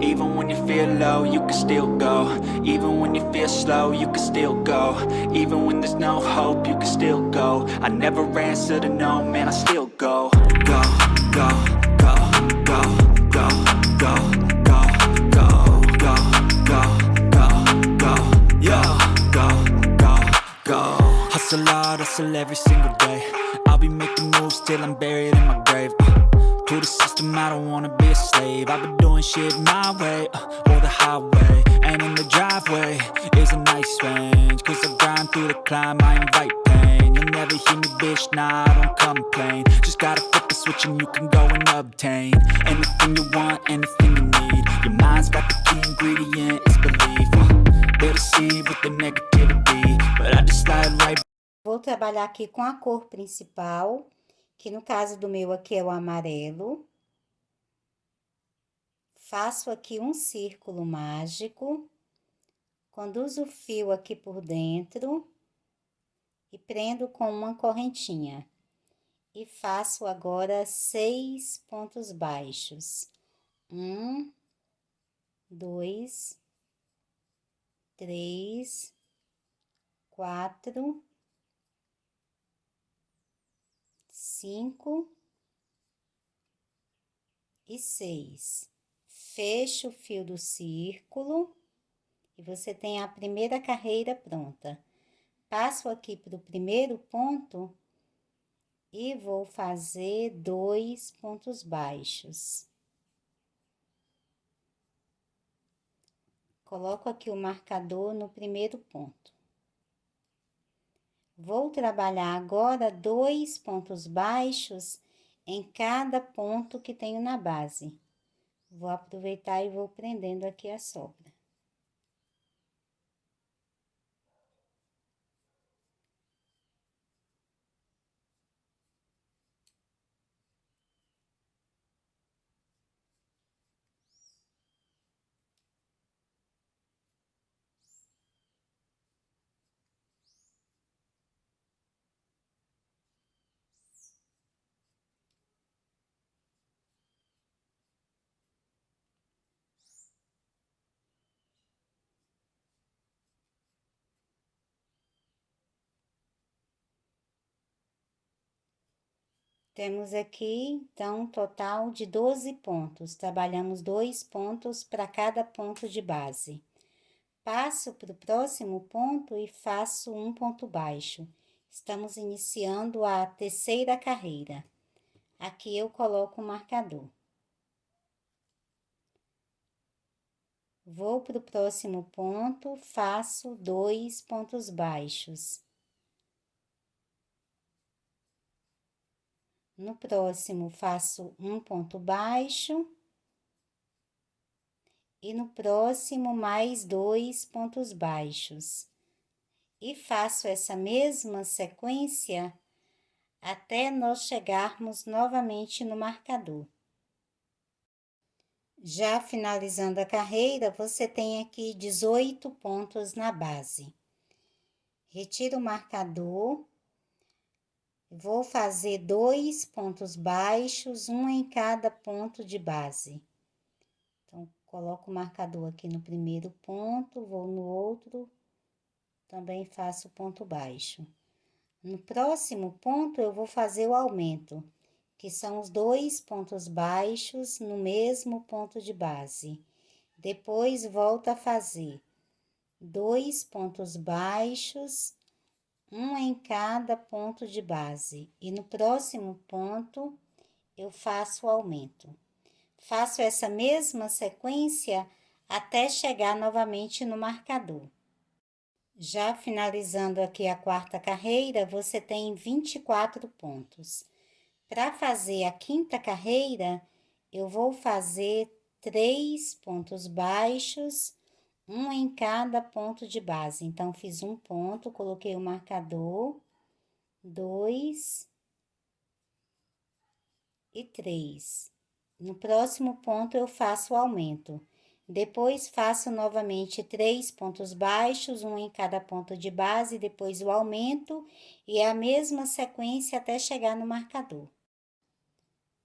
Even when you feel low, you can still go. Even when you feel slow, you can still go. Even when there's no hope, you can still go. I never answer to no, man, I still go. Go, go, go, go, go, go, go, go, go, go, go, go, yeah, go, go, go. Hustle hard, hustle every single day. I'll be making moves till I'm buried in my grave. To the system, I don't wanna be a slave. I've been doing shit my way, or the highway. And in the driveway is a nice range. Cause I grind through the climb, I invite pain. You'll never hear me, bitch, nah, I don't complain. Just gotta flip the switch and you can go and obtain anything you want, anything you need. Your mind's got the key ingredient, it's belief. They'll deceive with the negativity, but I just slide right. Vou trabalhar aqui com a cor principal, que no caso do meu aqui é o amarelo. Faço aqui um círculo mágico, conduzo o fio aqui por dentro e prendo com uma correntinha. E faço agora 6 pontos baixos. 1, 2, 3, 4, 5 e 6. Fecho o fio do círculo e você tem a primeira carreira pronta. Passo aqui para o primeiro ponto e vou fazer 2 pontos baixos. Coloco aqui o marcador no primeiro ponto. Vou trabalhar agora 2 pontos baixos em cada ponto que tenho na base. Vou aproveitar e vou prendendo aqui a sobra. Temos aqui, então, um total de 12 pontos. Trabalhamos 2 pontos para cada ponto de base. Passo para o próximo ponto e faço um ponto baixo. Estamos iniciando a terceira carreira. Aqui eu coloco o marcador. Vou para o próximo ponto, faço 2 pontos baixos. No próximo, faço um ponto baixo. E no próximo, mais 2 pontos baixos. E faço essa mesma sequência até nós chegarmos novamente no marcador. Já finalizando a carreira, você tem aqui 18 pontos na base. Retiro o marcador. Vou fazer 2 pontos baixos, um em cada ponto de base. Então, coloco o marcador aqui no primeiro ponto, vou no outro, também faço ponto baixo. No próximo ponto, eu vou fazer o aumento, que são os 2 pontos baixos no mesmo ponto de base. Depois, volto a fazer 2 pontos baixos, um em cada ponto de base. E no próximo ponto, eu faço o aumento. Faço essa mesma sequência até chegar novamente no marcador. Já finalizando aqui a quarta carreira, você tem 24 pontos. Para fazer a quinta carreira, eu vou fazer 3 pontos baixos, um em cada ponto de base. Então, fiz um ponto, coloquei o marcador, 2 e 3. No próximo ponto, eu faço o aumento. Depois, faço novamente 3 pontos baixos, um em cada ponto de base, depois o aumento, e a mesma sequência até chegar no marcador.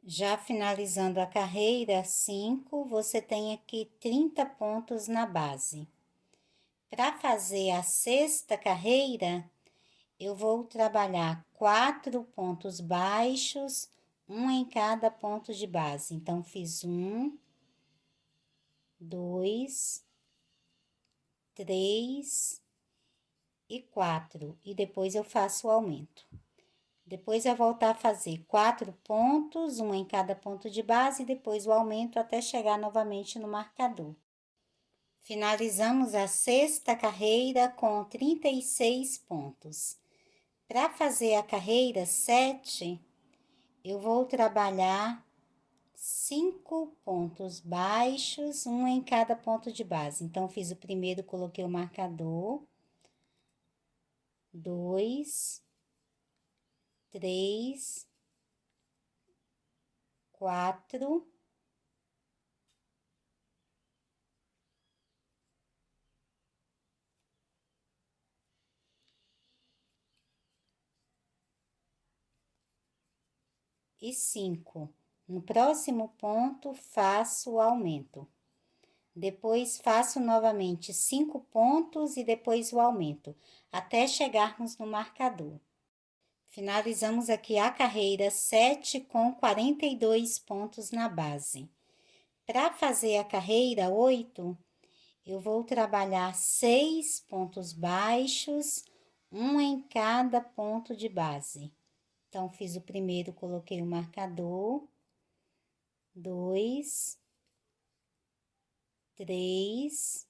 Já finalizando a carreira 5, você tem aqui 30 pontos na base. Para fazer a sexta carreira, eu vou trabalhar 4 pontos baixos, um em cada ponto de base. Então, fiz 1, 2, 3 e 4. E depois eu faço o aumento. Depois eu voltar a fazer 4 pontos, um em cada ponto de base, e depois o aumento até chegar novamente no marcador. Finalizamos a sexta carreira com 36 pontos. Para fazer a carreira 7, eu vou trabalhar 5 pontos baixos, um em cada ponto de base. Então, fiz o primeiro, coloquei o marcador, 2, 3, 4, e 5. No próximo ponto, faço o aumento. Depois, faço novamente 5 pontos e depois o aumento, até chegarmos no marcador. Finalizamos aqui a carreira 7 com 42 pontos na base. Para fazer a carreira 8, eu vou trabalhar 6 pontos baixos, um em cada ponto de base. Então, fiz o primeiro, coloquei o marcador, 2, 3,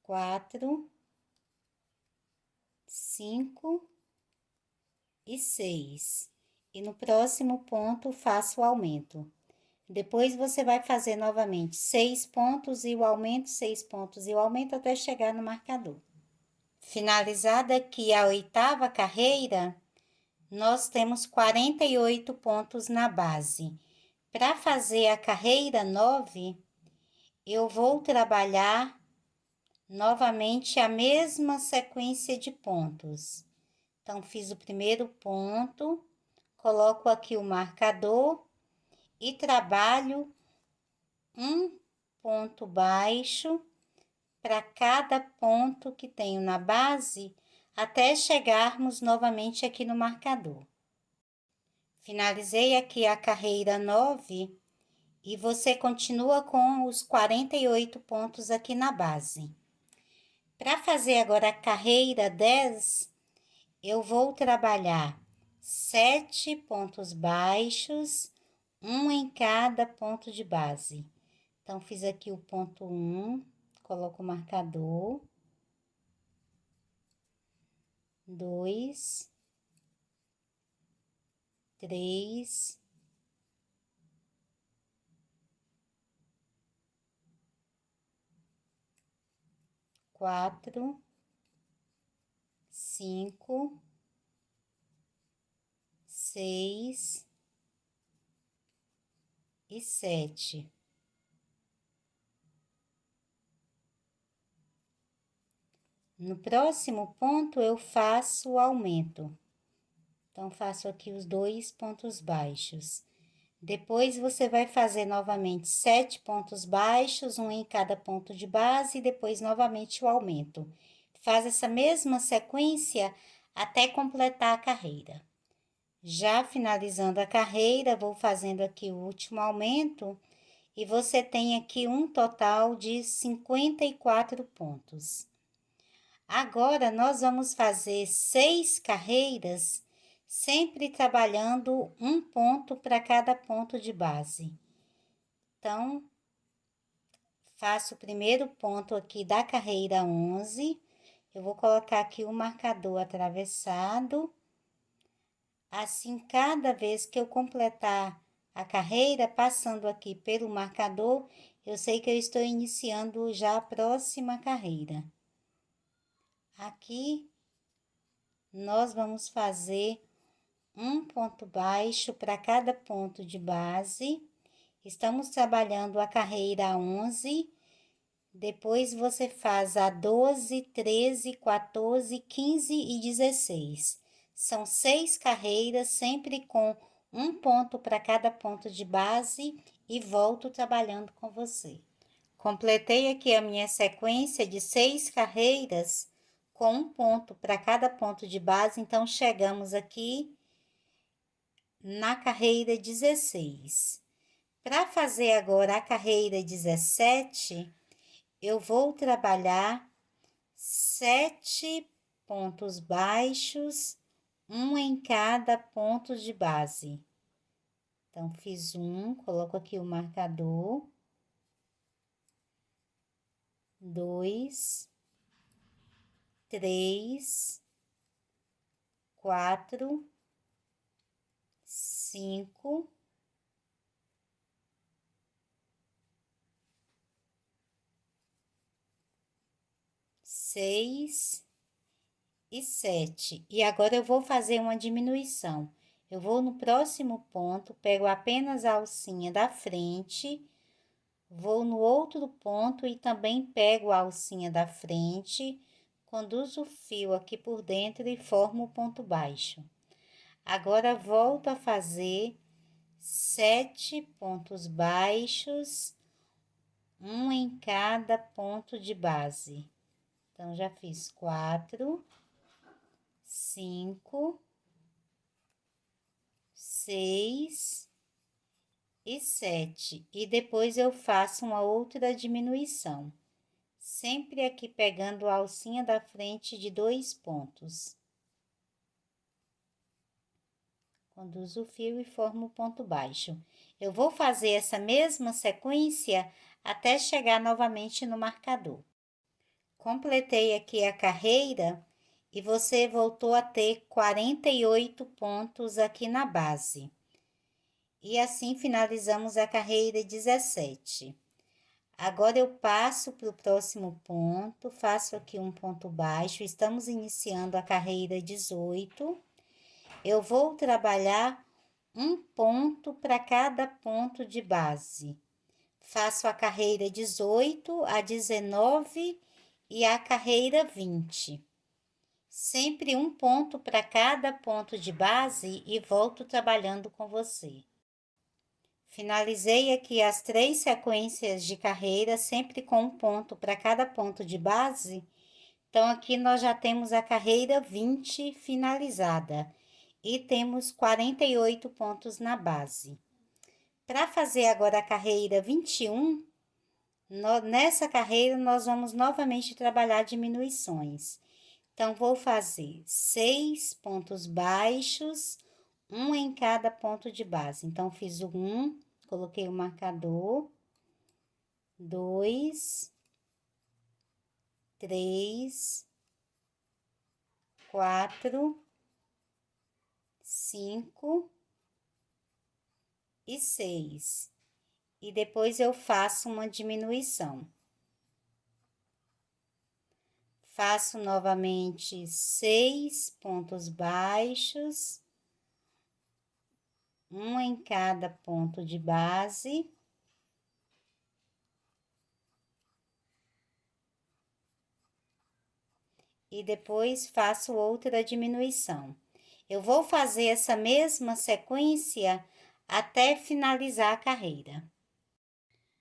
4, 5 e 6. E no próximo ponto, faço o aumento. Depois, você vai fazer novamente 6 pontos e o aumento, 6 pontos e o aumento até chegar no marcador. Finalizada aqui a oitava carreira, nós temos 48 pontos na base. Para fazer a carreira 9, eu vou trabalhar novamente a mesma sequência de pontos. Então, fiz o primeiro ponto, coloco aqui o marcador e trabalho um ponto baixo para cada ponto que tenho na base, até chegarmos novamente aqui no marcador. Finalizei aqui a carreira 9 e você continua com os 48 pontos aqui na base. Para fazer agora a carreira 10, eu vou trabalhar 7 pontos baixos, um em cada ponto de base. Então, fiz aqui o ponto 1, coloco o marcador, 2, 3, 4, 5, 6 e 7. No próximo ponto, eu faço o aumento. Então, faço aqui os 2 pontos baixos. Depois, você vai fazer novamente 7 pontos baixos, um em cada ponto de base, e depois novamente o aumento. Faz essa mesma sequência até completar a carreira. Já finalizando a carreira, vou fazendo aqui o último aumento, e você tem aqui um total de 54 pontos. Agora, nós vamos fazer 6 carreiras, sempre trabalhando um ponto para cada ponto de base. Então, faço o primeiro ponto aqui da carreira 11, eu vou colocar aqui o marcador atravessado. Assim, cada vez que eu completar a carreira, passando aqui pelo marcador, eu sei que eu estou iniciando já a próxima carreira. Aqui, nós vamos fazer um ponto baixo para cada ponto de base. Estamos trabalhando a carreira 11. Depois você faz a 12, 13, 14, 15 e 16. São 6 carreiras, sempre com um ponto para cada ponto de base e volto trabalhando com você. Completei aqui a minha sequência de 6 carreiras com um ponto para cada ponto de base, então chegamos aqui na carreira 16. Para fazer agora a carreira 17, eu vou trabalhar 7 pontos baixos, um em cada ponto de base. Então, fiz um, coloco aqui o marcador, 2, 3, 4, 5, 6 e 7. E agora eu vou fazer uma diminuição. Eu vou no próximo ponto, pego apenas a alcinha da frente, vou no outro ponto e também pego a alcinha da frente, conduzo o fio aqui por dentro e formo o ponto baixo. Agora, volto a fazer 7 pontos baixos, um em cada ponto de base. Então, já fiz 4, 5, 6 e 7. E depois eu faço uma outra diminuição. Sempre aqui pegando a alcinha da frente de 2 pontos. Conduzo o fio e formo o ponto baixo. Eu vou fazer essa mesma sequência até chegar novamente no marcador. Completei aqui a carreira e você voltou a ter 48 pontos aqui na base. E assim finalizamos a carreira 17. Agora eu passo para o próximo ponto, faço aqui um ponto baixo, estamos iniciando a carreira 18. Eu vou trabalhar um ponto para cada ponto de base. Faço a carreira 18, a 19 e a carreira 20. Sempre um ponto para cada ponto de base e volto trabalhando com você. Finalizei aqui as 3 sequências de carreira, sempre com um ponto para cada ponto de base. Então, aqui nós já temos a carreira 20 finalizada e temos 48 pontos na base. Para fazer agora a carreira 21, nessa carreira nós vamos novamente trabalhar diminuições. Então, vou fazer 6 pontos baixos, um em cada ponto de base. Então, fiz o 1, coloquei o marcador, 2, 3, 4, 5 e 6. E depois eu faço uma diminuição. Faço novamente 6 pontos baixos, um em cada ponto de base. E depois faço outra diminuição. Eu vou fazer essa mesma sequência até finalizar a carreira.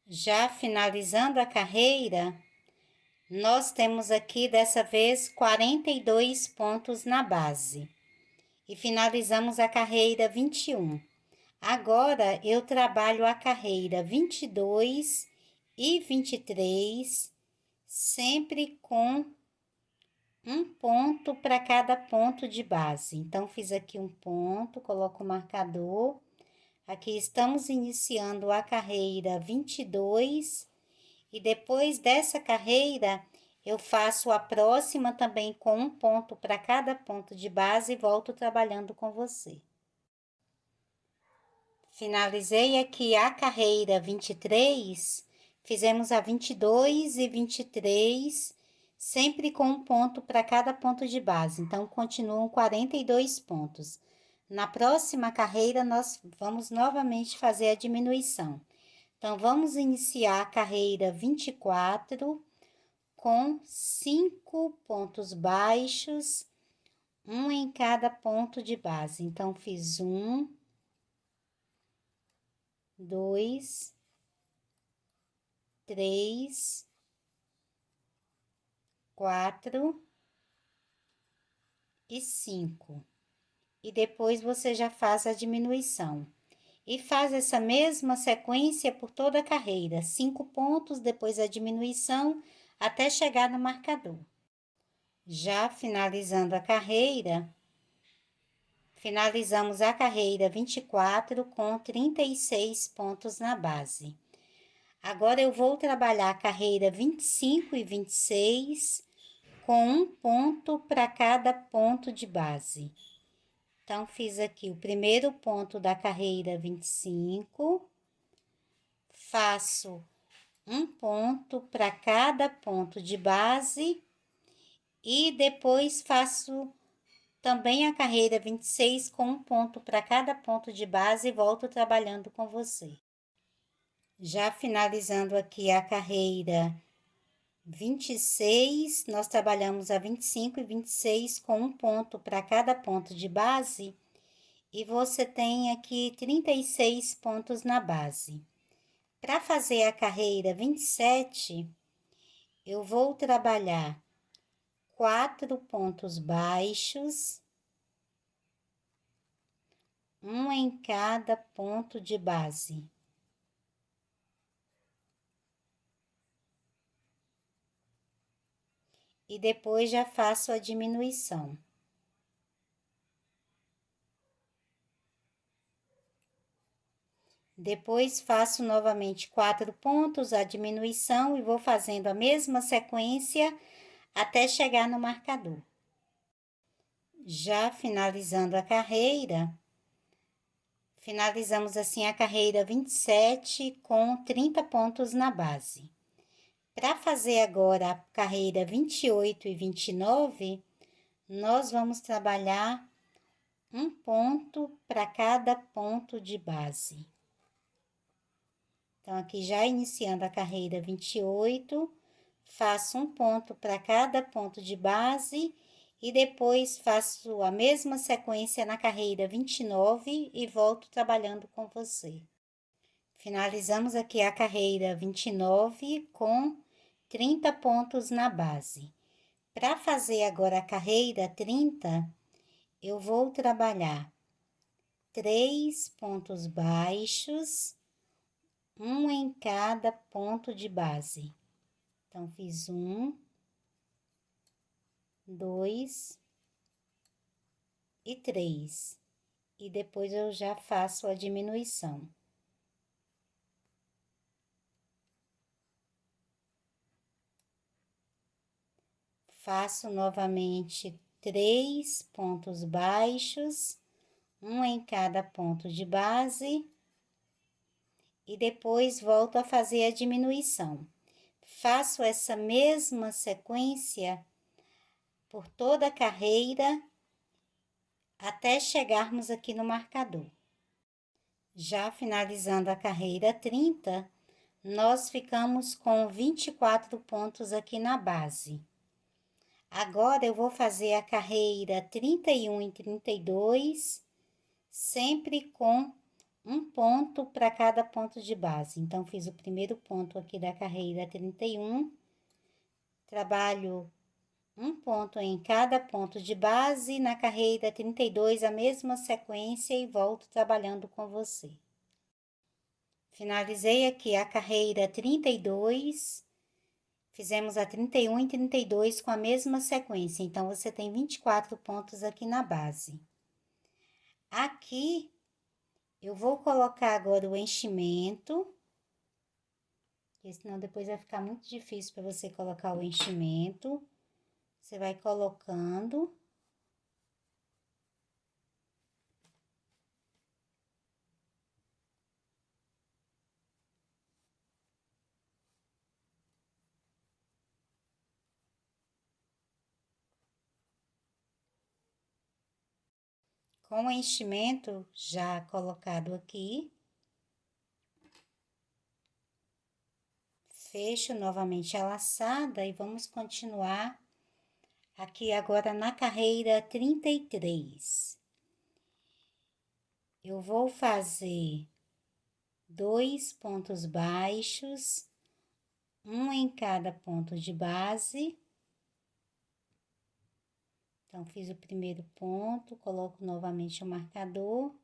Já finalizando a carreira, nós temos aqui dessa vez 42 pontos na base. E finalizamos a carreira 21. Agora, eu trabalho a carreira 22 e 23, sempre com um ponto para cada ponto de base. Então, fiz aqui um ponto, coloco o marcador. Aqui estamos iniciando a carreira 22 e depois dessa carreira, eu faço a próxima também com um ponto para cada ponto de base e volto trabalhando com você. Finalizei aqui a carreira 23, fizemos a 22 e 23, sempre com um ponto para cada ponto de base, então continuam 42 pontos. Na próxima carreira, nós vamos novamente fazer a diminuição. Então, vamos iniciar a carreira 24 com 5 pontos baixos, um em cada ponto de base. Então, fiz 1, 2, 3, 4 e 5. E depois você já faz a diminuição. E faz essa mesma sequência por toda a carreira, 5 pontos, depois a diminuição, até chegar no marcador. Já finalizando a carreira, finalizamos a carreira 24 com 36 pontos na base. Agora, eu vou trabalhar a carreira 25 e 26 com um ponto para cada ponto de base. Então, fiz aqui o primeiro ponto da carreira 25, faço um ponto para cada ponto de base e depois faço também a carreira 26 com um ponto para cada ponto de base e volto trabalhando com você. Já finalizando aqui a carreira 26, nós trabalhamos a 25 e 26 com um ponto para cada ponto de base e você tem aqui 36 pontos na base. Para fazer a carreira 27, eu vou trabalhar 4 pontos baixos, um em cada ponto de base. E depois já faço a diminuição. Depois faço novamente 4 pontos, a diminuição e vou fazendo a mesma sequência até chegar no marcador. Já finalizando a carreira, finalizamos assim a carreira 27 com 30 pontos na base. Para fazer agora a carreira 28 e 29, nós vamos trabalhar um ponto para cada ponto de base. Então, aqui já iniciando a carreira 28, faço um ponto para cada ponto de base e depois faço a mesma sequência na carreira 29 e volto trabalhando com você. Finalizamos aqui a carreira 29 com 30 pontos na base. Para fazer agora a carreira 30, eu vou trabalhar 3 pontos baixos, um em cada ponto de base. Então, fiz 1, 2 e 3. E depois eu já faço a diminuição. Faço novamente 3 pontos baixos, um em cada ponto de base. E depois volto a fazer a diminuição. Faço essa mesma sequência por toda a carreira até chegarmos aqui no marcador. Já finalizando a carreira 30, nós ficamos com 24 pontos aqui na base. Agora, eu vou fazer a carreira 31 e 32, sempre com um ponto para cada ponto de base. Então, fiz o primeiro ponto aqui da carreira 31, trabalho um ponto em cada ponto de base, na carreira 32 a mesma sequência e volto trabalhando com você. Finalizei aqui a carreira 32, fizemos a 31 e 32 com a mesma sequência, então você tem 24 pontos aqui na base. Aqui, eu vou colocar agora o enchimento, porque senão depois vai ficar muito difícil para você colocar o enchimento. Você vai colocando. Com o enchimento já colocado aqui, Fecho novamente a laçada e vamos continuar aqui agora na carreira 33. Eu vou fazer 2 pontos baixos, um em cada ponto de base. Então, fiz o primeiro ponto, coloco novamente o marcador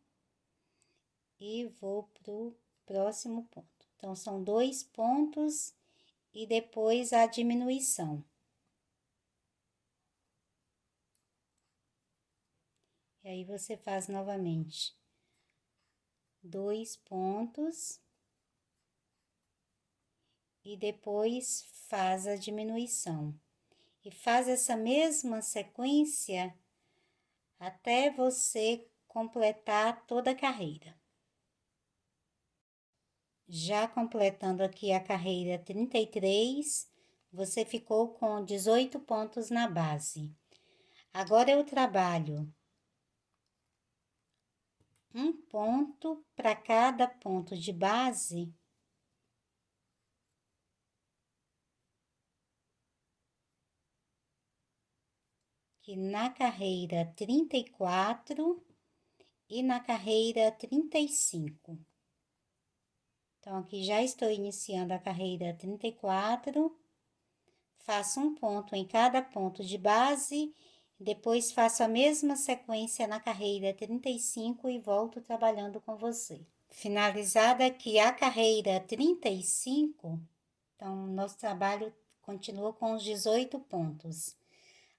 e vou pro próximo ponto. Então, são 2 pontos e depois a diminuição. E aí, você faz novamente 2 pontos e depois faz a diminuição. E faz essa mesma sequência até você completar toda a carreira. Já completando aqui a carreira 33, você ficou com 18 pontos na base. Agora eu trabalho um ponto para cada ponto de base. Que na carreira 34 e na carreira 35. Então, aqui já estou iniciando a carreira 34, faço um ponto em cada ponto de base, depois faço a mesma sequência na carreira 35 e volto trabalhando com você. Finalizada aqui a carreira 35, então, nosso trabalho continua com os 18 pontos.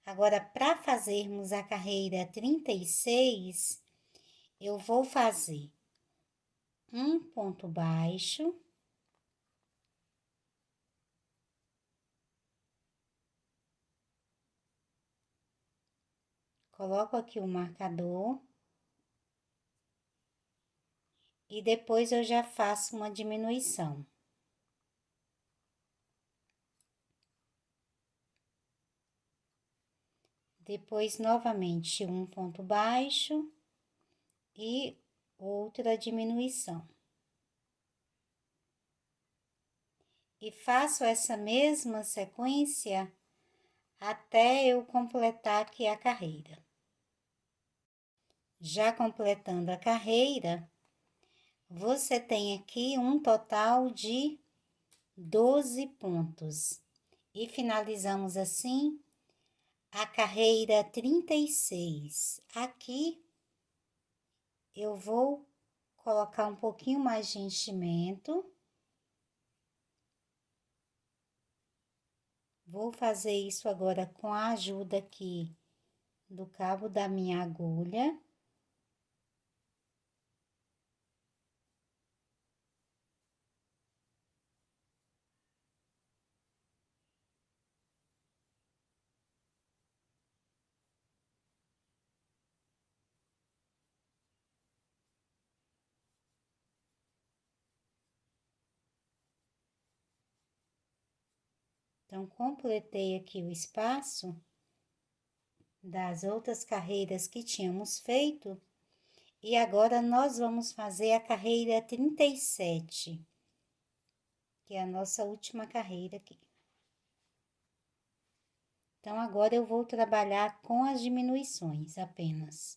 Agora, para fazermos a carreira 36, eu vou fazer um ponto baixo, coloco aqui o marcador e depois eu já faço uma diminuição. Depois, novamente, um ponto baixo e outra diminuição. E faço essa mesma sequência até eu completar aqui a carreira. Já completando a carreira, você tem aqui um total de 12 pontos. E finalizamos assim a carreira 36. Aqui eu vou colocar um pouquinho mais de enchimento. Vou fazer isso agora com a ajuda aqui do cabo da minha agulha. Então, completei aqui o espaço das outras carreiras que tínhamos feito. E agora, nós vamos fazer a carreira 37, que é a nossa última carreira aqui. Então, agora eu vou trabalhar com as diminuições apenas.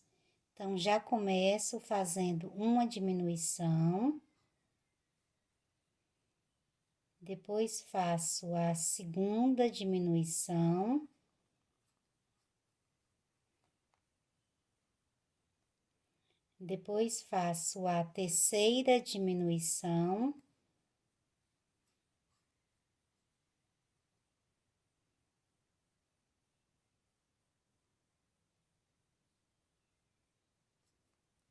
Então, já começo fazendo uma diminuição. Depois, faço a segunda diminuição. Depois, faço a terceira diminuição.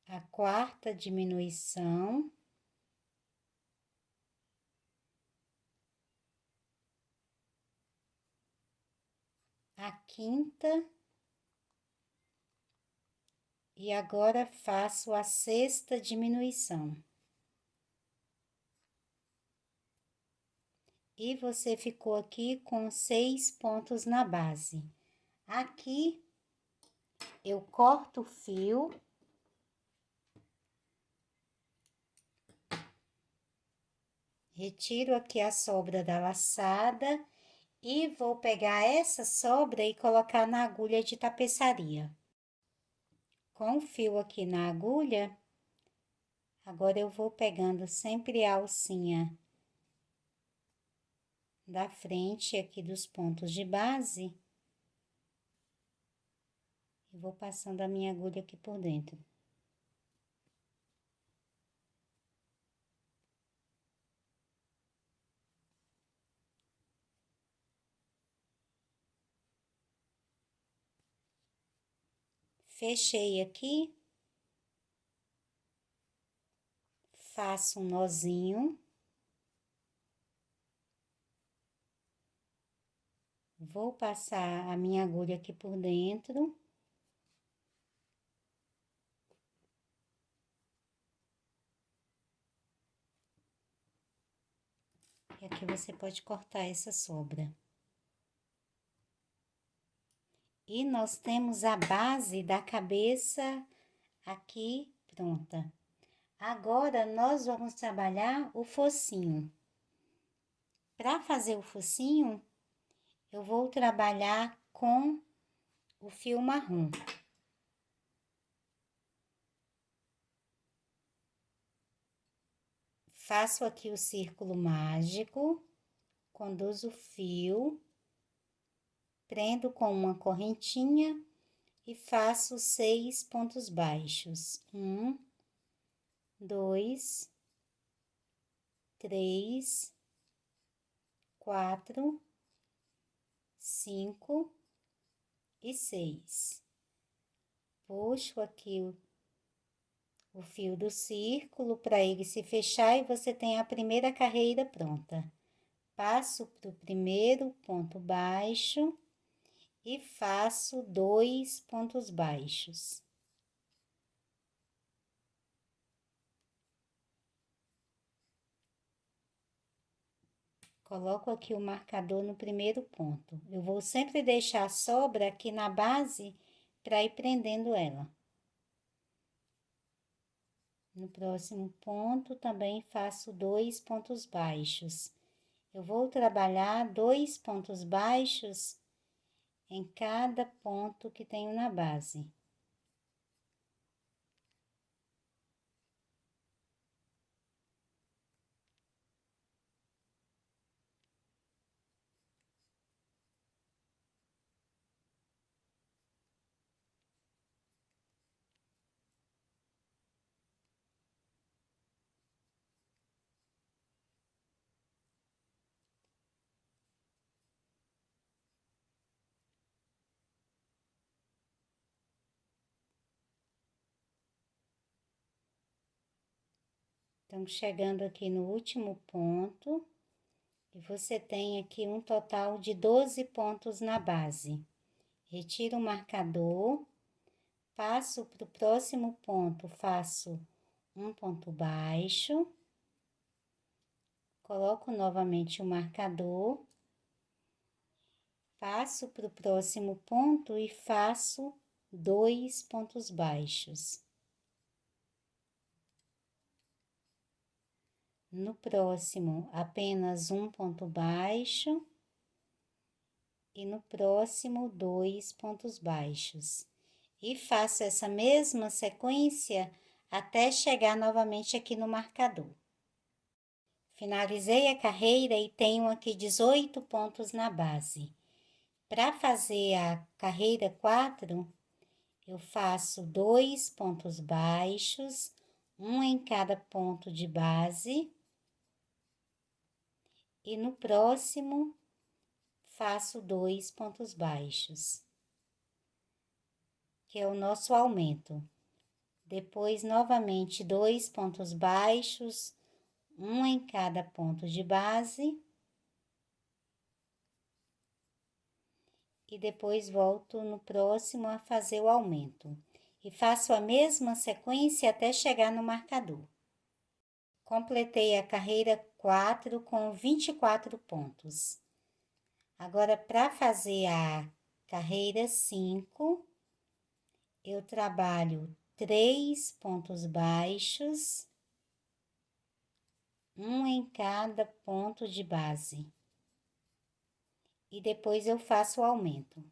A quarta diminuição. A quinta. E agora, faço a sexta diminuição. E você ficou aqui com 6 pontos na base. Aqui, eu corto o fio. Retiro aqui a sobra da laçada e vou pegar essa sobra e colocar na agulha de tapeçaria. Com o fio aqui na agulha, agora eu vou pegando sempre a alcinha da frente aqui dos pontos de base e vou passando a minha agulha aqui por dentro. Fechei aqui, faço um nozinho, vou passar a minha agulha aqui por dentro. E aqui você pode cortar essa sobra. E nós temos a base da cabeça aqui pronta. Agora, nós vamos trabalhar o focinho. Para fazer o focinho, eu vou trabalhar com o fio marrom. Faço aqui o círculo mágico, conduzo o fio, prendo com uma correntinha e faço 6 pontos baixos. 1, 2, 3, 4, 5 e 6. Puxo aqui o fio do círculo para ele se fechar e você tem a primeira carreira pronta. Passo para o primeiro ponto baixo e faço 2 pontos baixos. Coloco aqui o marcador no primeiro ponto. Eu vou sempre deixar a sobra aqui na base para ir prendendo ela. No próximo ponto, também faço 2 pontos baixos. Eu vou trabalhar 2 pontos baixos em cada ponto que tenho na base. Estamos chegando aqui no último ponto, e você tem aqui um total de 12 pontos na base. Retiro o marcador, passo para o próximo ponto, faço um ponto baixo, coloco novamente o marcador, passo para o próximo ponto e faço 2 pontos baixos. No próximo, apenas um ponto baixo. E no próximo, 2 pontos baixos. E faço essa mesma sequência até chegar novamente aqui no marcador. Finalizei a carreira e tenho aqui 18 pontos na base. Para fazer a carreira 4, eu faço 2 pontos baixos, um em cada ponto de base. E no próximo, faço 2 pontos baixos, que é o nosso aumento. Depois, novamente, 2 pontos baixos, um em cada ponto de base. E depois volto no próximo a fazer o aumento. E faço a mesma sequência até chegar no marcador. Completei a carreira 4 com 24 pontos. Agora, para fazer a carreira 5, eu trabalho 3 pontos baixos, um em cada ponto de base. E depois eu faço o aumento.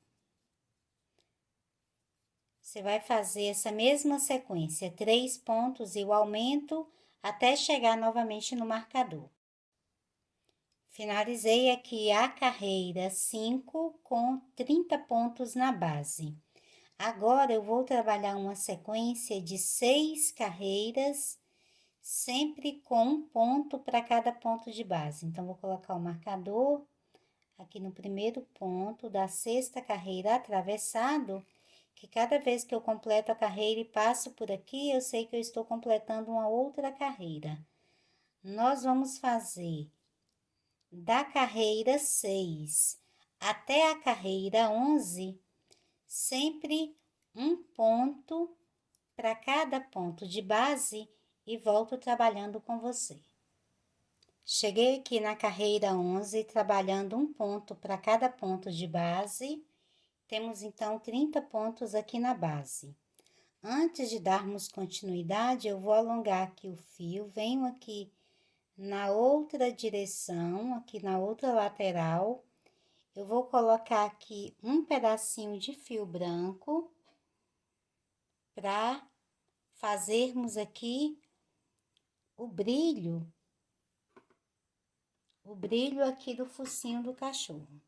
Você vai fazer essa mesma sequência, 3 pontos e o aumento até chegar novamente no marcador. Finalizei aqui a carreira 5 com 30 pontos na base. Agora, eu vou trabalhar uma sequência de 6 carreiras, sempre com um ponto para cada ponto de base. Então, vou colocar o marcador aqui no primeiro ponto da 6ª carreira atravessado, que cada vez que eu completo a carreira e passo por aqui, eu sei que eu estou completando uma outra carreira. Nós vamos fazer da carreira 6 até a carreira 11, sempre um ponto para cada ponto de base e volto trabalhando com você. Cheguei aqui na carreira 11, trabalhando um ponto para cada ponto de base. Temos então 30 pontos aqui na base. Antes de darmos continuidade, eu vou alongar aqui o fio, venho aqui na outra direção, aqui na outra lateral, eu vou colocar aqui um pedacinho de fio branco para fazermos aqui o brilho aqui do focinho do cachorro.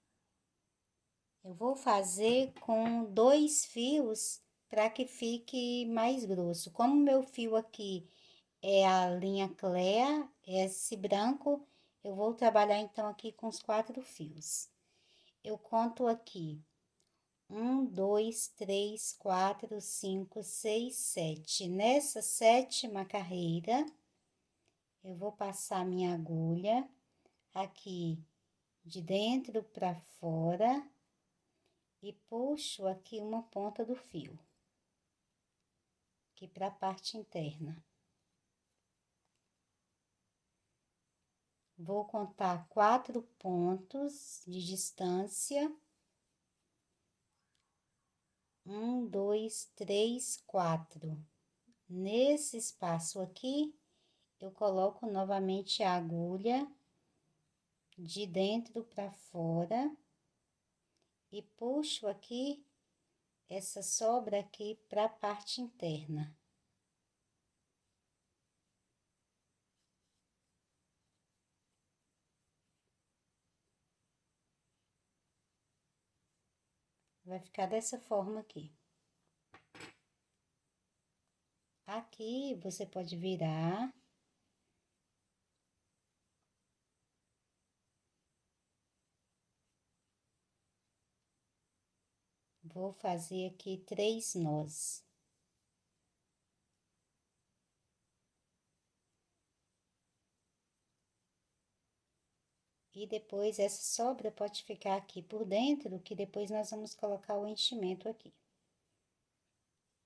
Eu vou fazer com 2 fios para que fique mais grosso. Como meu fio aqui é a linha Clea, esse branco, eu vou trabalhar então aqui com os 4 fios. Eu conto aqui 1, 2, 3, 4, 5, 6, 7. Nessa 7ª carreira, eu vou passar minha agulha aqui de dentro para fora e puxo aqui uma ponta do fio, aqui para a parte interna. Vou contar 4 pontos de distância. 1, 2, 3, 4. Nesse espaço aqui, eu coloco novamente a agulha de dentro para fora e puxo aqui essa sobra aqui para a parte interna. Vai ficar dessa forma aqui. Aqui você pode virar. Vou fazer aqui 3 nós. E depois essa sobra pode ficar aqui por dentro, que depois nós vamos colocar o enchimento aqui.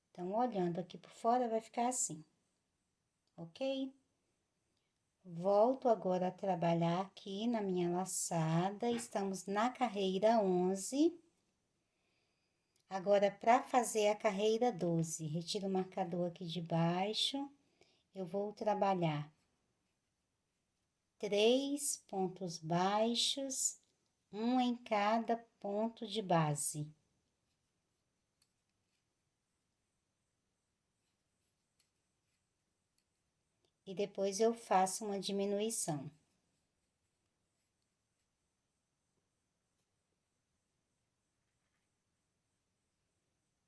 Então, olhando aqui por fora, vai ficar assim, ok? Volto agora a trabalhar aqui na minha laçada, estamos na carreira 11. Agora, para fazer a carreira 12, retiro o marcador aqui de baixo, eu vou trabalhar 3 pontos baixos, um em cada ponto de base. E depois eu faço uma diminuição.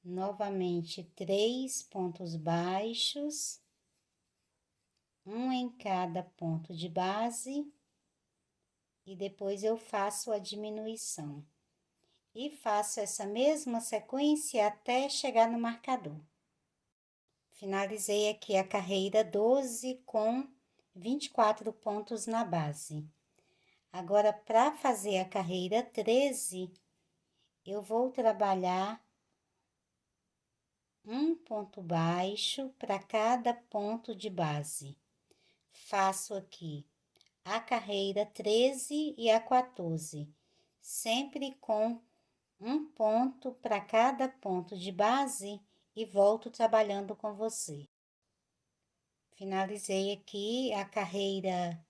Novamente, 3 pontos baixos, um em cada ponto de base, e depois eu faço a diminuição. E faço essa mesma sequência até chegar no marcador. Finalizei aqui a carreira 12 com 24 pontos na base. Agora, para fazer a carreira 13, eu vou trabalhar um ponto baixo para cada ponto de base. Faço aqui a carreira 13 e a 14, sempre com um ponto para cada ponto de base e volto trabalhando com você. Finalizei aqui a carreira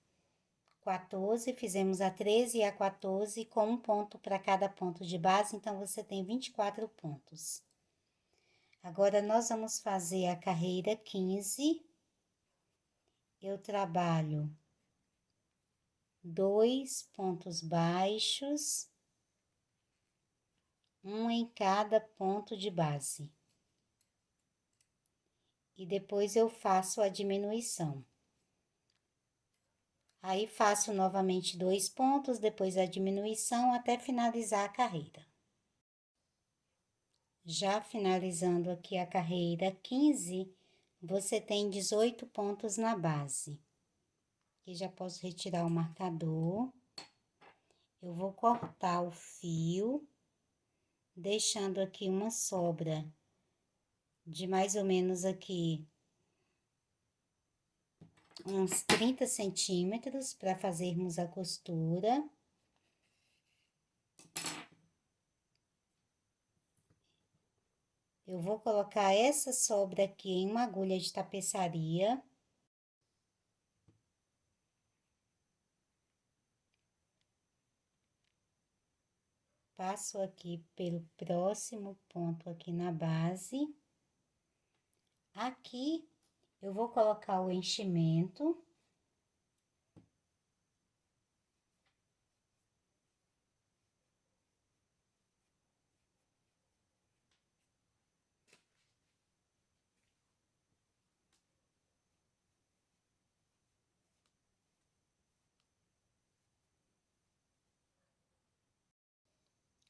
14, fizemos a 13 e a 14 com um ponto para cada ponto de base, então você tem 24 pontos. Agora, nós vamos fazer a carreira 15. Eu trabalho 2 pontos baixos, um em cada ponto de base. E depois eu faço a diminuição. Aí, faço novamente 2 pontos, depois a diminuição, até finalizar a carreira. Já finalizando aqui a carreira 15, você tem 18 pontos na base. Aqui já posso retirar o marcador. Eu vou cortar o fio, deixando aqui uma sobra de mais ou menos aqui uns 30 centímetros para fazermos a costura. Eu vou colocar essa sobra aqui em uma agulha de tapeçaria. Passo aqui pelo próximo ponto aqui na base. Aqui, eu vou colocar o enchimento.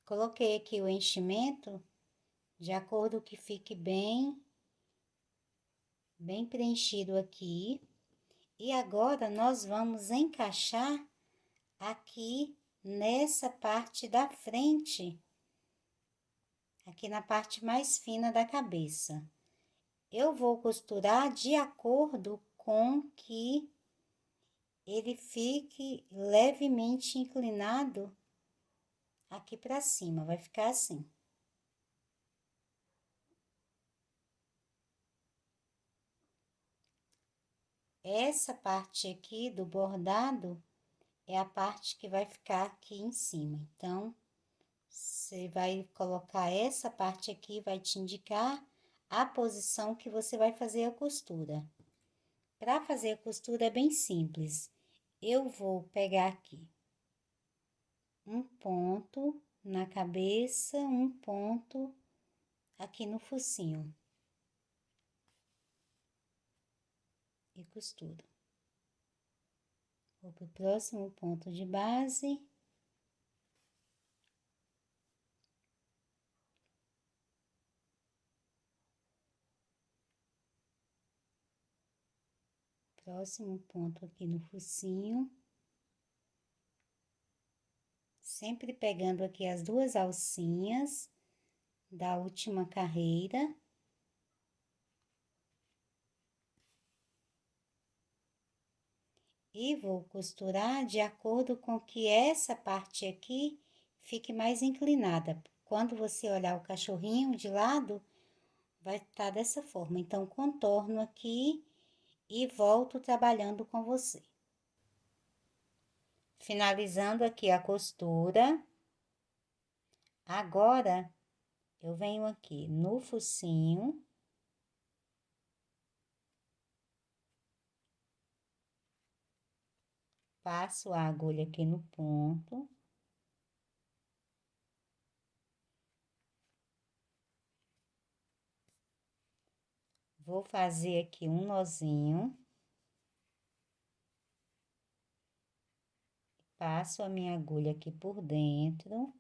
Coloquei aqui o enchimento, de acordo que fique bem preenchido aqui. E agora, nós vamos encaixar aqui nessa parte da frente, aqui na parte mais fina da cabeça. Eu vou costurar de acordo com que ele fique levemente inclinado aqui pra cima, vai ficar assim. Essa parte aqui do bordado é a parte que vai ficar aqui em cima. Então, você vai colocar essa parte aqui, vai te indicar a posição que você vai fazer a costura. Para fazer a costura é bem simples. Eu vou pegar aqui um ponto na cabeça, um ponto aqui no focinho. E costuro. Vou pro próximo ponto de base. Próximo ponto aqui no focinho. Sempre pegando aqui as duas alcinhas da última carreira. E vou costurar de acordo com que essa parte aqui fique mais inclinada. Quando você olhar o cachorrinho de lado, vai estar dessa forma. Então, contorno aqui e volto trabalhando com você. Finalizando aqui a costura. Agora, eu venho aqui no focinho. Passo a agulha aqui no ponto. Vou fazer aqui um nozinho. Passo a minha agulha aqui por dentro.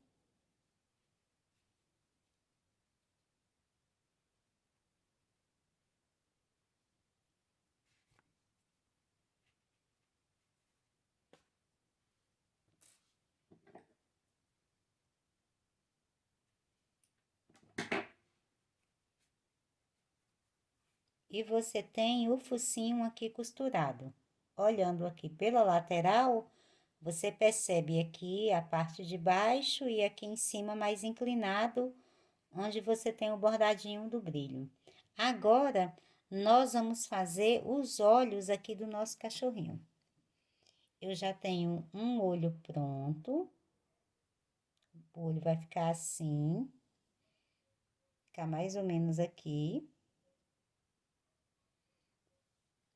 E você tem o focinho aqui costurado. Olhando aqui pela lateral, você percebe aqui a parte de baixo e aqui em cima mais inclinado, onde você tem o bordadinho do brilho. Agora, nós vamos fazer os olhos aqui do nosso cachorrinho. eu já tenho um olho pronto. O olho vai ficar assim, ficar mais ou menos aqui.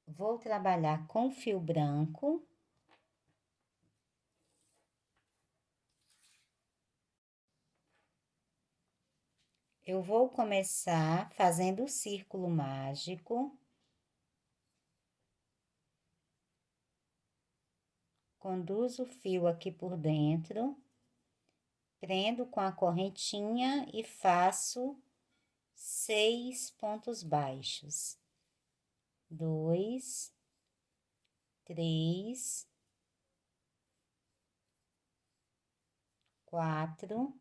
Vou trabalhar com fio branco. Eu vou começar fazendo o círculo mágico. Conduzo o fio aqui por dentro, prendo com a correntinha e faço 6 pontos baixos. 2, 3, 4,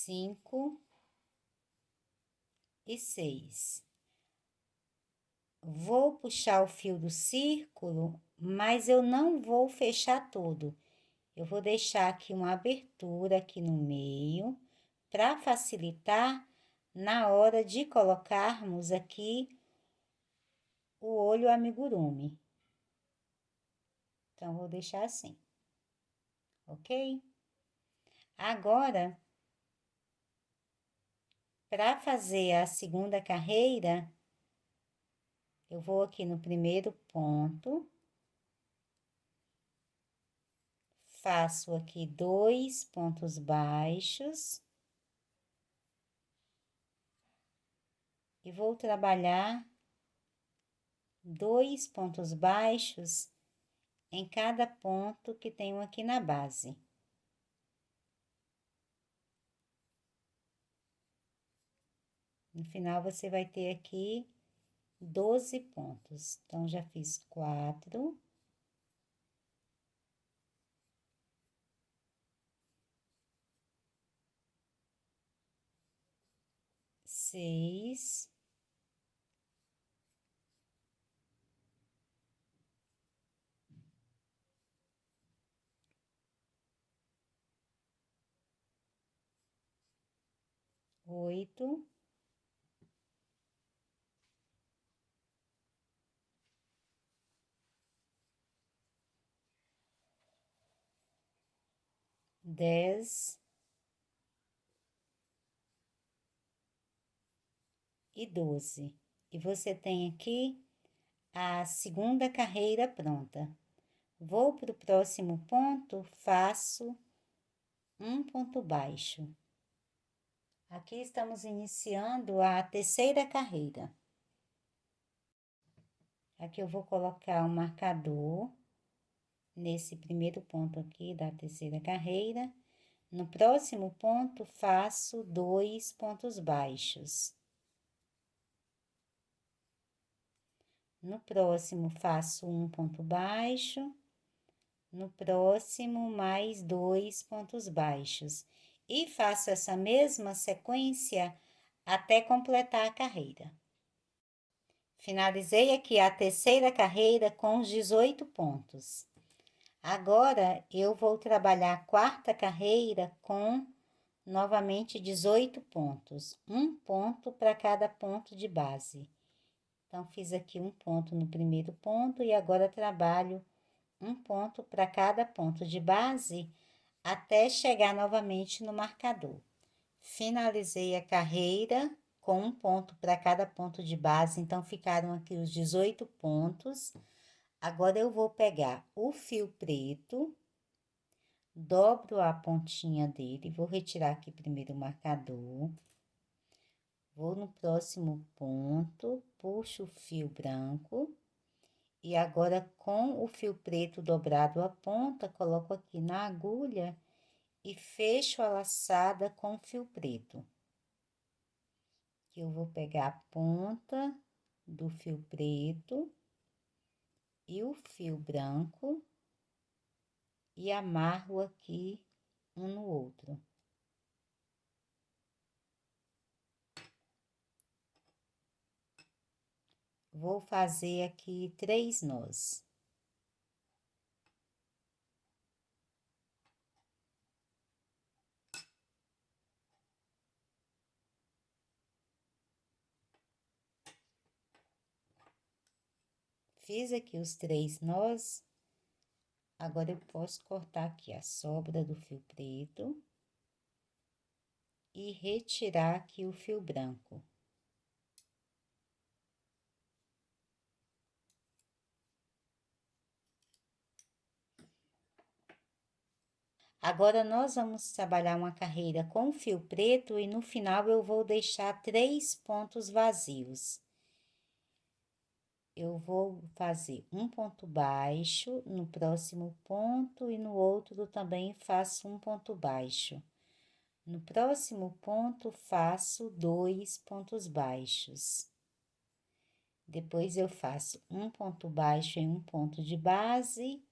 5 e 6. Vou puxar o fio do círculo, mas eu não vou fechar todo. Eu vou deixar aqui uma abertura aqui no meio, para facilitar na hora de colocarmos aqui o olho amigurumi. Então, vou deixar assim, ok? Agora, para fazer a segunda carreira, eu vou aqui no primeiro ponto, faço aqui 2 pontos baixos e vou trabalhar 2 pontos baixos em cada ponto que tenho aqui na base. No final, você vai ter aqui 12 pontos. Então, já fiz 4. 6. 8. 10 e 12. E você tem aqui a segunda carreira pronta. Vou para o próximo ponto, faço um ponto baixo. Aqui estamos iniciando a terceira carreira. Aqui eu vou colocar um marcador nesse primeiro ponto aqui da terceira carreira. No próximo ponto, faço 2 pontos baixos. No próximo, faço um ponto baixo. No próximo, mais 2 pontos baixos. E faço essa mesma sequência até completar a carreira. Finalizei aqui a terceira carreira com os 18 pontos. Agora, eu vou trabalhar a quarta carreira com, novamente, 18 pontos. Um ponto para cada ponto de base. Então, fiz aqui um ponto no primeiro ponto e agora trabalho um ponto para cada ponto de base até chegar novamente no marcador. Finalizei a carreira com um ponto para cada ponto de base, então ficaram aqui os 18 pontos. Agora, eu vou pegar o fio preto, dobro a pontinha dele, vou retirar aqui primeiro o marcador. Vou no próximo ponto, puxo o fio branco. E agora, com o fio preto dobrado a ponta, coloco aqui na agulha e fecho a laçada com o fio preto. Eu vou pegar a ponta do fio preto e o fio branco e amarro aqui um no outro. Vou fazer aqui 3 nós. Fiz aqui os 3 nós. Agora, eu posso cortar aqui a sobra do fio preto e retirar aqui o fio branco. Agora, nós vamos trabalhar uma carreira com fio preto e no final eu vou deixar 3 pontos vazios. Eu vou fazer um ponto baixo no próximo ponto e no outro também faço um ponto baixo. No próximo ponto, faço 2 pontos baixos. Depois, eu faço um ponto baixo em um ponto de base,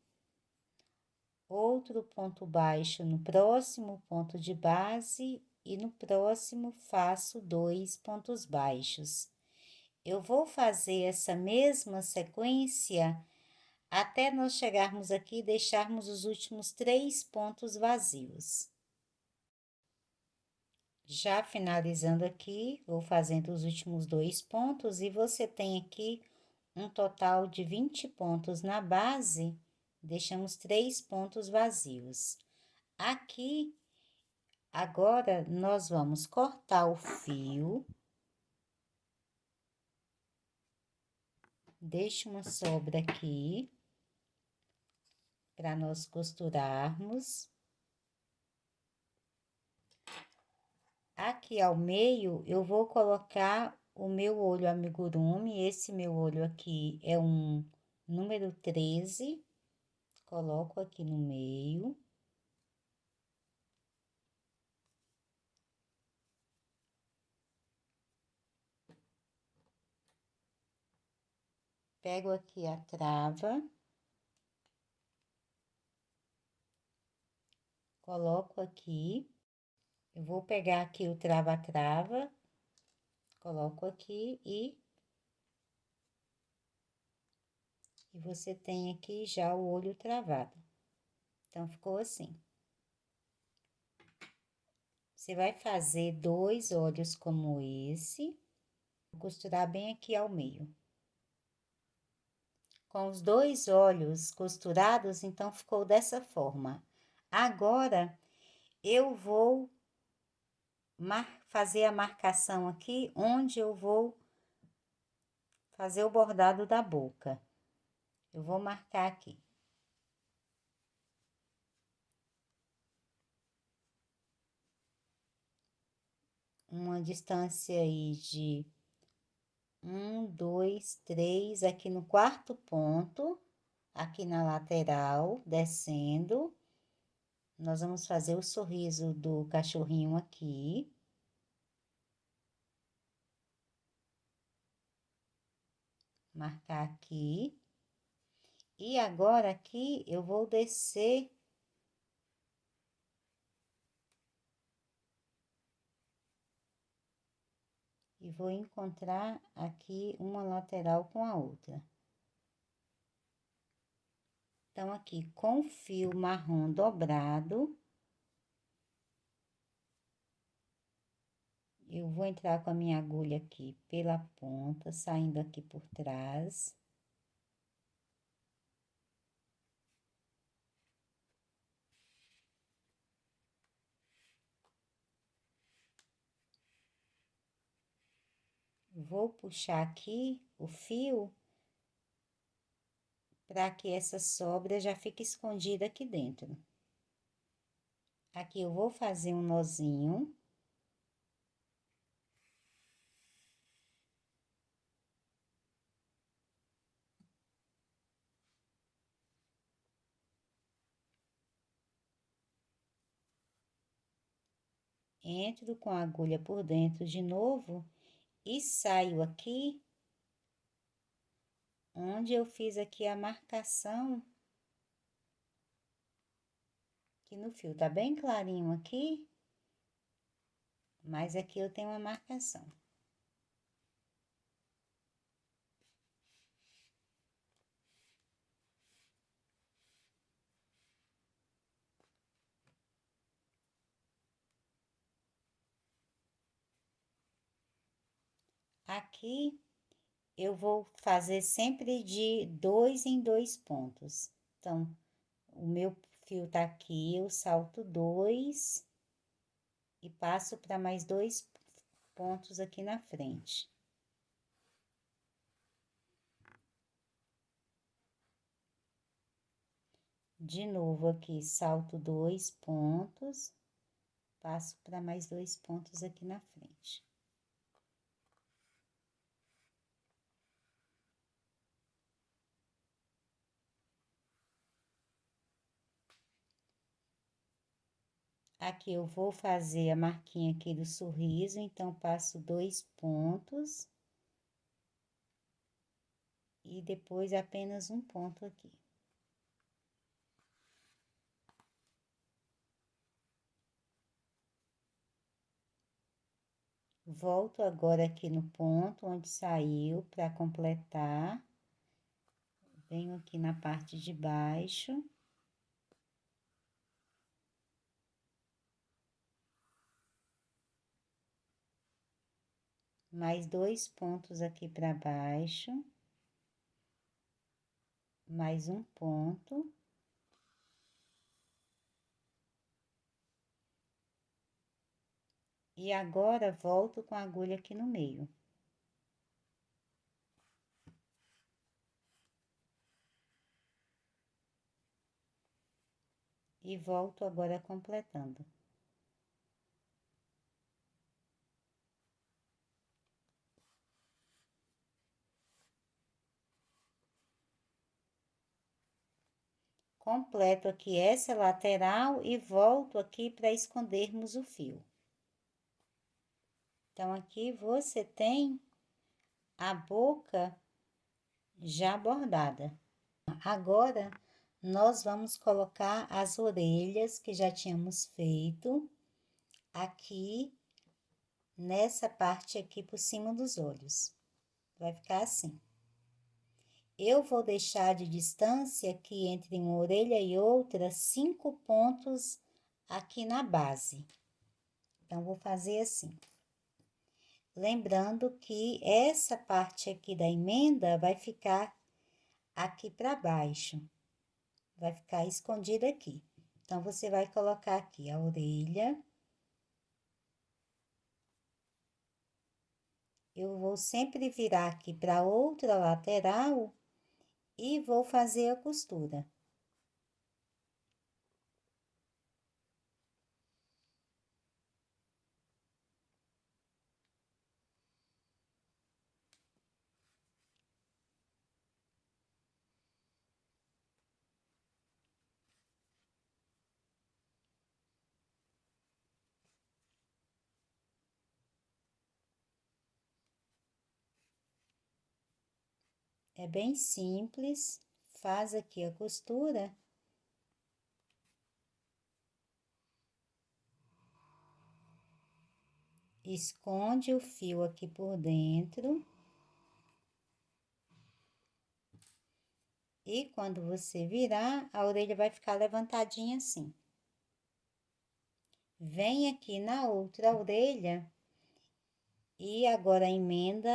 outro ponto baixo no próximo ponto de base e no próximo faço 2 pontos baixos. Eu vou fazer essa mesma sequência até nós chegarmos aqui e deixarmos os últimos 3 pontos vazios. Já finalizando aqui, vou fazendo os últimos 2 pontos e você tem aqui um total de 20 pontos na base, deixamos 3 pontos vazios. Aqui, agora, nós vamos cortar o fio. Deixa uma sobra aqui, para nós costurarmos. Aqui ao meio, eu vou colocar o meu olho amigurumi. Esse meu olho aqui é um número 13. Coloco aqui no meio. Pego aqui a trava. Coloco aqui. Eu vou pegar aqui o trava-trava. Coloco aqui e você tem aqui já o olho travado. Então, ficou assim. Você vai fazer 2 olhos como esse, vou costurar bem aqui ao meio. Com os 2 olhos costurados, então, ficou dessa forma. Agora, eu vou fazer a marcação aqui, onde eu vou fazer o bordado da boca. Eu vou marcar aqui. Uma distância aí de 1, 2, 3, aqui no 4º ponto, aqui na lateral, descendo. Nós vamos fazer o sorriso do cachorrinho aqui. Marcar aqui. E agora, aqui, eu vou descer. E vou encontrar aqui uma lateral com a outra. Então, aqui, com fio marrom dobrado, eu vou entrar com a minha agulha aqui pela ponta, saindo aqui por trás. Vou puxar aqui o fio para que essa sobra já fique escondida aqui dentro. Aqui eu vou fazer um nozinho. Entro com a agulha por dentro de novo e saio aqui, onde eu fiz aqui a marcação, que no fio tá bem clarinho aqui, mas aqui eu tenho uma marcação. Aqui, eu vou fazer sempre de 2 em 2 pontos. Então, o meu fio tá aqui, eu salto 2 e passo para mais 2 pontos aqui na frente. De novo aqui, salto 2 pontos, passo para mais 2 pontos aqui na frente. Aqui eu vou fazer a marquinha aqui do sorriso, então passo 2 pontos e depois apenas um ponto aqui. Volto agora aqui no ponto onde saiu para completar. Venho aqui na parte de baixo. Mais 2 pontos aqui para baixo. Mais um ponto. E agora, volto com a agulha aqui no meio. E volto agora completando. Completo aqui essa lateral e volto aqui para escondermos o fio. Então, aqui você tem a boca já bordada. Agora, nós vamos colocar as orelhas que já tínhamos feito aqui, nessa parte aqui por cima dos olhos. Vai ficar assim. Eu vou deixar de distância aqui entre uma orelha e outra 5 pontos aqui na base. Então, vou fazer assim. Lembrando que essa parte aqui da emenda vai ficar aqui para baixo. Vai ficar escondida aqui. Então, você vai colocar aqui a orelha. Eu vou sempre virar aqui para outra lateral e vou fazer a costura. É bem simples, faz aqui a costura. Esconde o fio aqui por dentro. E quando você virar, a orelha vai ficar levantadinha assim. Vem aqui na outra orelha. E agora a emenda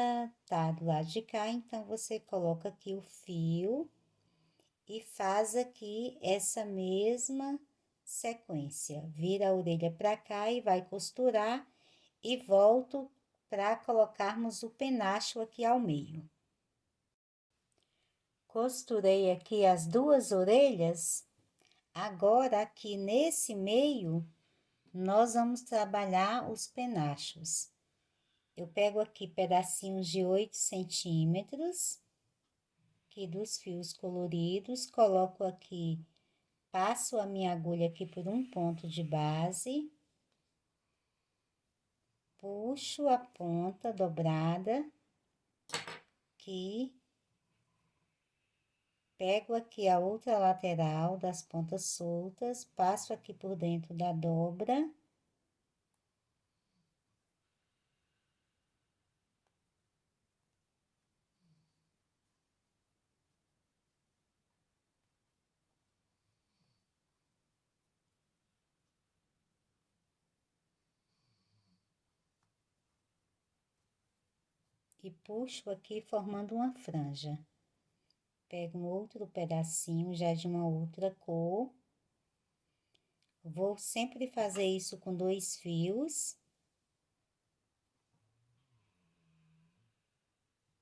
tá do lado de cá, então você coloca aqui o fio e faz aqui essa mesma sequência. Vira a orelha para cá e vai costurar e volto para colocarmos o penacho aqui ao meio. Costurei aqui as duas orelhas. Agora, aqui nesse meio, nós vamos trabalhar os penachos. Eu pego aqui pedacinhos de 8 centímetros, aqui dos fios coloridos, coloco aqui, passo a minha agulha aqui por um ponto de base, puxo a ponta dobrada, aqui, pego aqui a outra lateral das pontas soltas, passo aqui por dentro da dobra. e puxo aqui formando uma franja. Pego um outro pedacinho já de uma outra cor. Vou sempre fazer isso com 2 fios.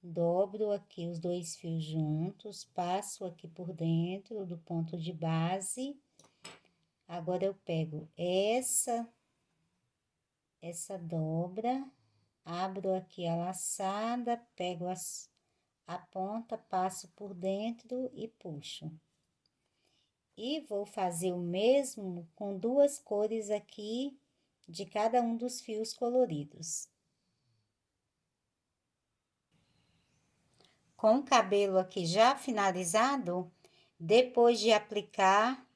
Dobro aqui os 2 fios juntos, passo aqui por dentro do ponto de base. Agora, eu pego essa dobra, abro aqui a laçada, pego a ponta, passo por dentro e puxo. E vou fazer o mesmo com 2 cores aqui de cada um dos fios coloridos. Com o cabelo aqui já finalizado, depois de aplicar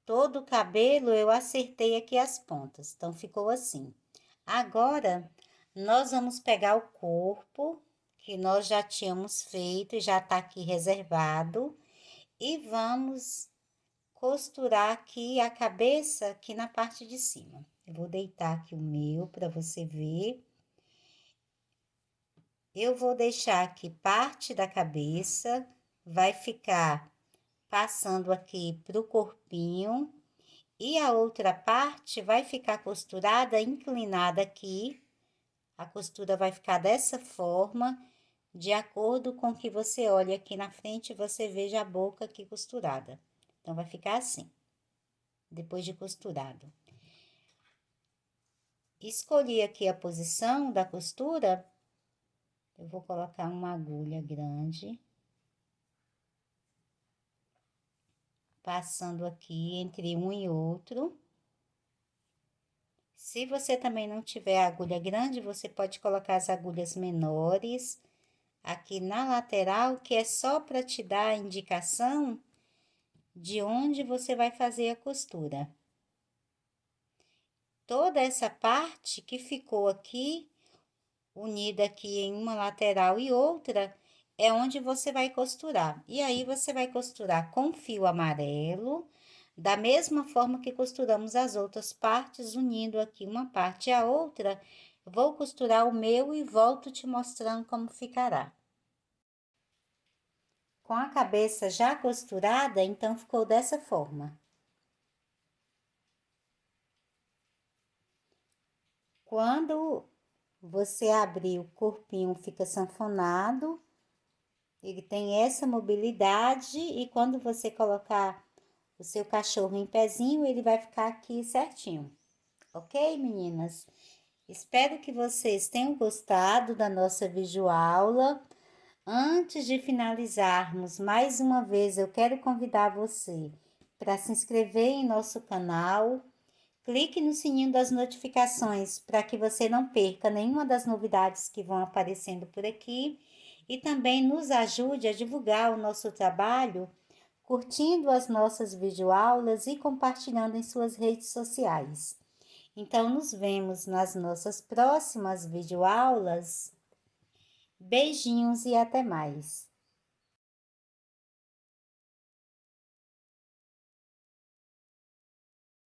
todo o cabelo, eu acertei aqui as pontas, então ficou assim. Agora, nós vamos pegar o corpo, que nós já tínhamos feito e já tá aqui reservado, e vamos costurar aqui a cabeça aqui na parte de cima. Eu vou deitar aqui o meu para você ver. Eu vou deixar aqui parte da cabeça, vai ficar passando aqui pro corpinho, e a outra parte vai ficar costurada, inclinada aqui. A costura vai ficar dessa forma, de acordo com que você olha aqui na frente, você veja a boca aqui costurada. Então, vai ficar assim, depois de costurado. Escolhi aqui a posição da costura, eu vou colocar uma agulha grande. Passando aqui entre um e outro. Se você também não tiver agulha grande, você pode colocar as agulhas menores aqui na lateral, que é só para te dar a indicação de onde você vai fazer a costura. Toda essa parte que ficou aqui, unida aqui em uma lateral e outra, é onde você vai costurar. E aí, você vai costurar com fio amarelo, da mesma forma que costuramos as outras partes, unindo aqui uma parte e a outra. Vou costurar o meu e volto te mostrando como ficará. Com a cabeça já costurada, então, ficou dessa forma. Quando você abrir, o corpinho fica sanfonado, ele tem essa mobilidade, e quando você colocar o seu cachorro em pezinho, ele vai ficar aqui certinho. Ok, meninas? Espero que vocês tenham gostado da nossa videoaula. Antes de finalizarmos, mais uma vez, eu quero convidar você para se inscrever em nosso canal. Clique no sininho das notificações para que você não perca nenhuma das novidades que vão aparecendo por aqui. E também nos ajude a divulgar o nosso trabalho, curtindo as nossas videoaulas e compartilhando em suas redes sociais. Então, nos vemos nas nossas próximas videoaulas. Beijinhos e até mais!